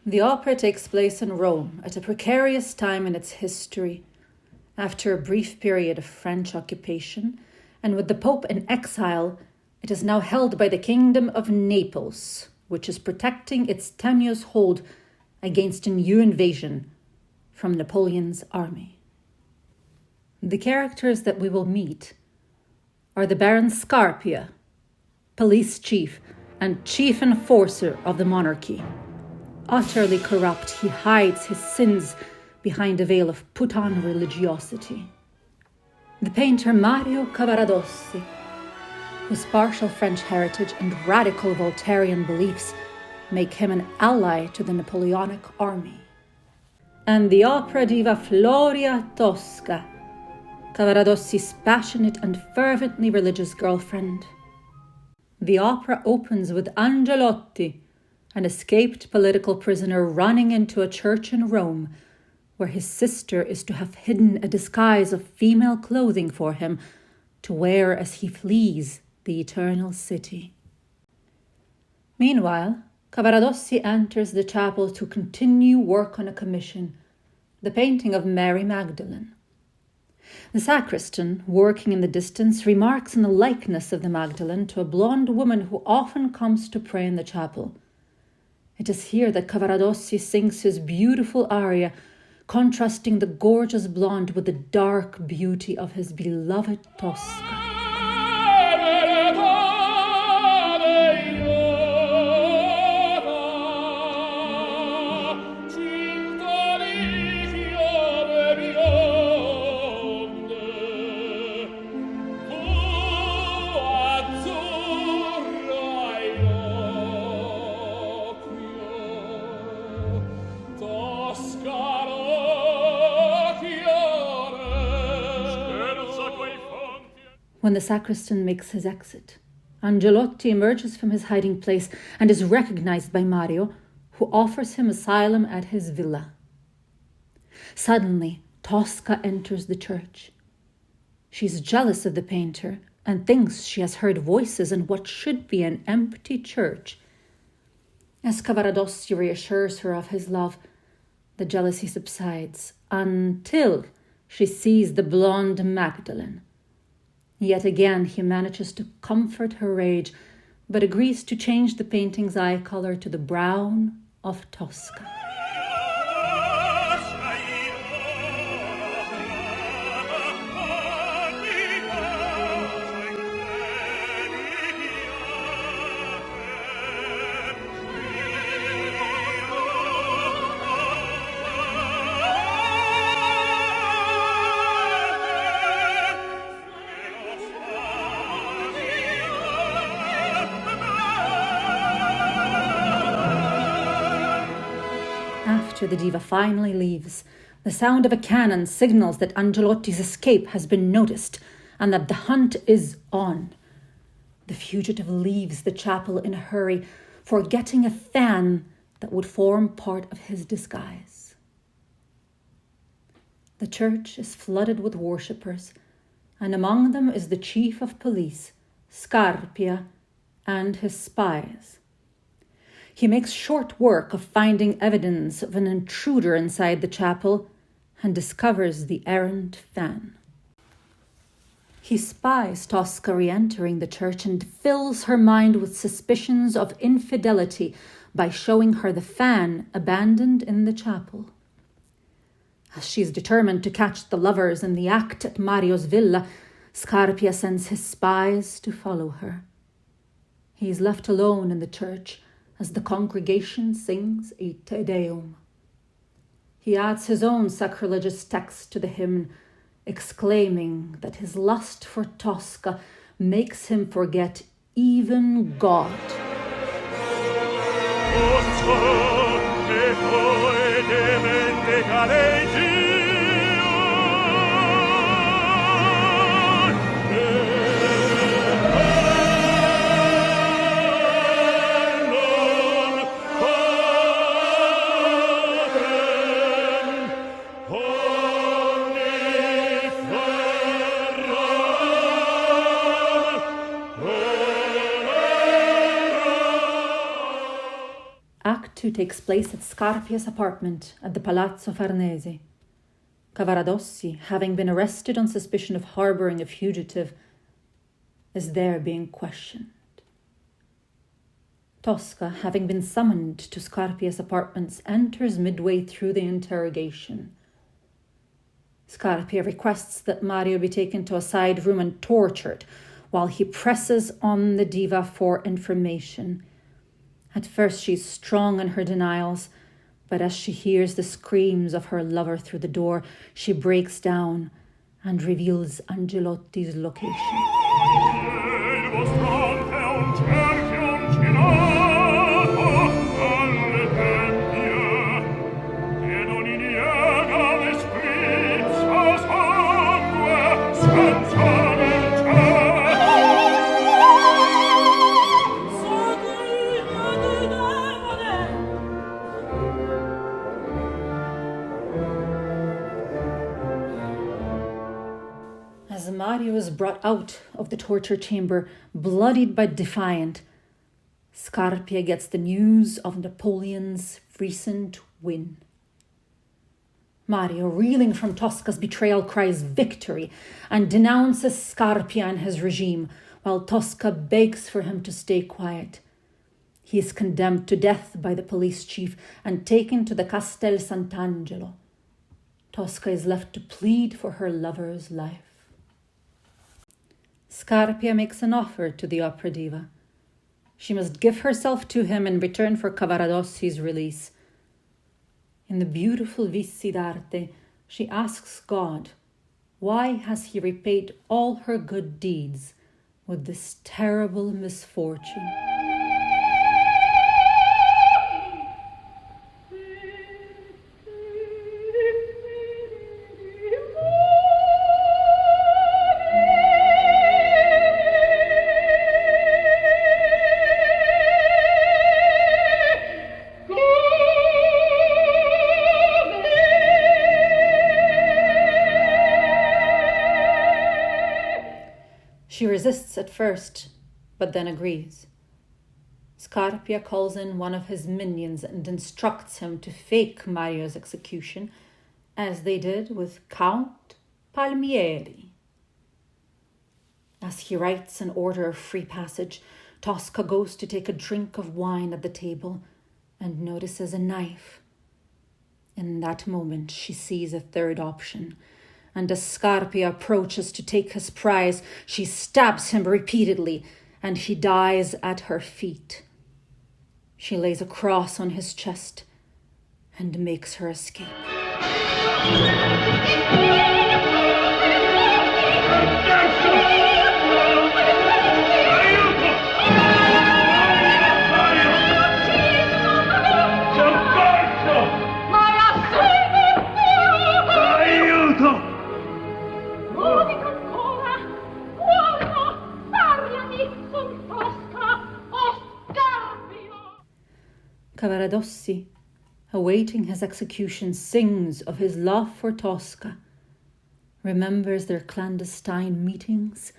The opera takes place in Rome at a precarious time in its history, after a brief period of French occupation, and with the Pope in exile. It is now held by the Kingdom of Naples, which is protecting its tenuous hold against a new invasion from Napoleon's army. The characters that we will meet are the Baron Scarpia, police chief and chief enforcer of the monarchy. Utterly corrupt, he hides his sins behind a veil of put-on religiosity. The painter Mario Cavaradossi, whose partial French heritage and radical Voltairian beliefs make him an ally to the Napoleonic army. And the opera diva Floria Tosca, Cavaradossi's passionate and fervently religious girlfriend. The opera opens with Angelotti, an escaped political prisoner running into a church in Rome, where his sister is to have hidden a disguise of female clothing for him to wear as he flees the eternal city. Meanwhile, Cavaradossi enters the chapel to continue work on a commission, the painting of Mary Magdalene. The sacristan, working in the distance, remarks on the likeness of the Magdalene to a blonde woman who often comes to pray in the chapel. It is here that Cavaradossi sings his beautiful aria, contrasting the gorgeous blonde with the dark beauty of his beloved Tosca. When the sacristan makes his exit, Angelotti emerges from his hiding place and is recognized by Mario, who offers him asylum at his villa. Suddenly, Tosca enters the church. She's jealous of the painter and thinks she has heard voices in what should be an empty church. As Cavaradossi reassures her of his love, the jealousy subsides until she sees the blonde Magdalene. Yet again he manages to comfort her rage, but agrees to change the painting's eye color to the brown of Tosca. After the diva finally leaves, the sound of a cannon signals that Angelotti's escape has been noticed and that the hunt is on. The fugitive leaves the chapel in a hurry, forgetting a fan that would form part of his disguise. The church is flooded with worshippers, and among them is the chief of police, Scarpia, and his spies. He makes short work of finding evidence of an intruder inside the chapel and discovers the errant fan. He spies Tosca re-entering the church and fills her mind with suspicions of infidelity by showing her the fan abandoned in the chapel. As she is determined to catch the lovers in the act at Mario's villa, Scarpia sends his spies to follow her. He is left alone in the church as the congregation sings a Te Deum. He adds his own sacrilegious text to the hymn, exclaiming that his lust for Tosca makes him forget even God. Act Act 2 takes place at Scarpia's apartment at the Palazzo Farnese. Cavaradossi, having been arrested on suspicion of harboring a fugitive, is there being questioned. Tosca, having been summoned to Scarpia's apartments, enters midway through the interrogation. Scarpia requests that Mario be taken to a side room and tortured, while he presses on the diva for information. At first she's strong in her denials, but as she hears the screams of her lover through the door, she breaks down and reveals Angelotti's location. As Mario is brought out of the torture chamber, bloodied but defiant, Scarpia gets the news of Napoleon's recent win. Mario, reeling from Tosca's betrayal, cries victory and denounces Scarpia and his regime, while Tosca begs for him to stay quiet. He is condemned to death by the police chief and taken to the Castel Sant'Angelo. Tosca is left to plead for her lover's life. Scarpia makes an offer to the opera diva. She must give herself to him in return for Cavaradossi's release. In the beautiful Vici d'Arte, she asks God, why has he repaid all her good deeds with this terrible misfortune? She resists at first, but then agrees. Scarpia calls in one of his minions and instructs him to fake Mario's execution, as they did with Count Palmieri. As he writes an order of free passage, Tosca goes to take a drink of wine at the table and notices a knife. In that moment, she sees a third option, and as Scarpia approaches to take his prize, she stabs him repeatedly, and he dies at her feet. She lays a cross on his chest and makes her escape. Cavaradossi, awaiting his execution, sings of his love for Tosca, remembers their clandestine meetings,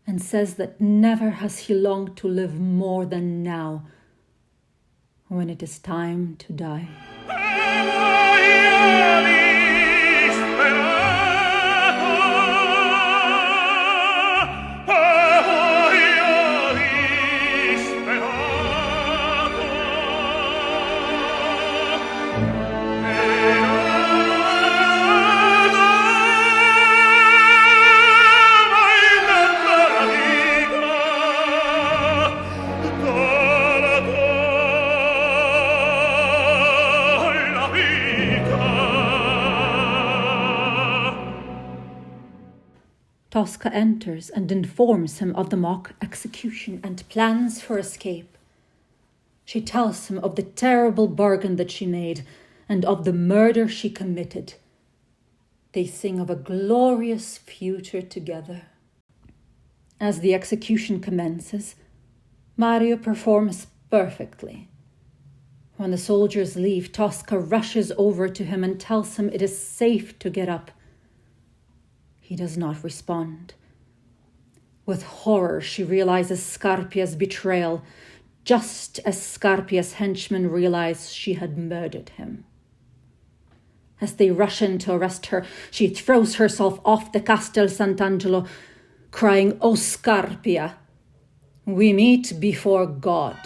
and says that never has he longed to live more than now, when it is time to die. Tosca enters and informs him of the mock execution and plans for escape. She tells him of the terrible bargain that she made and of the murder she committed. They sing of a glorious future together. As the execution commences, Mario performs perfectly. When the soldiers leave, Tosca rushes over to him and tells him it is safe to get up. He does not respond. With horror, she realizes Scarpia's betrayal. just as Scarpia's henchmen realize she had murdered him. As they rush in to arrest her, she throws herself off the Castel Sant'Angelo, crying, "O Scarpia, we meet before God."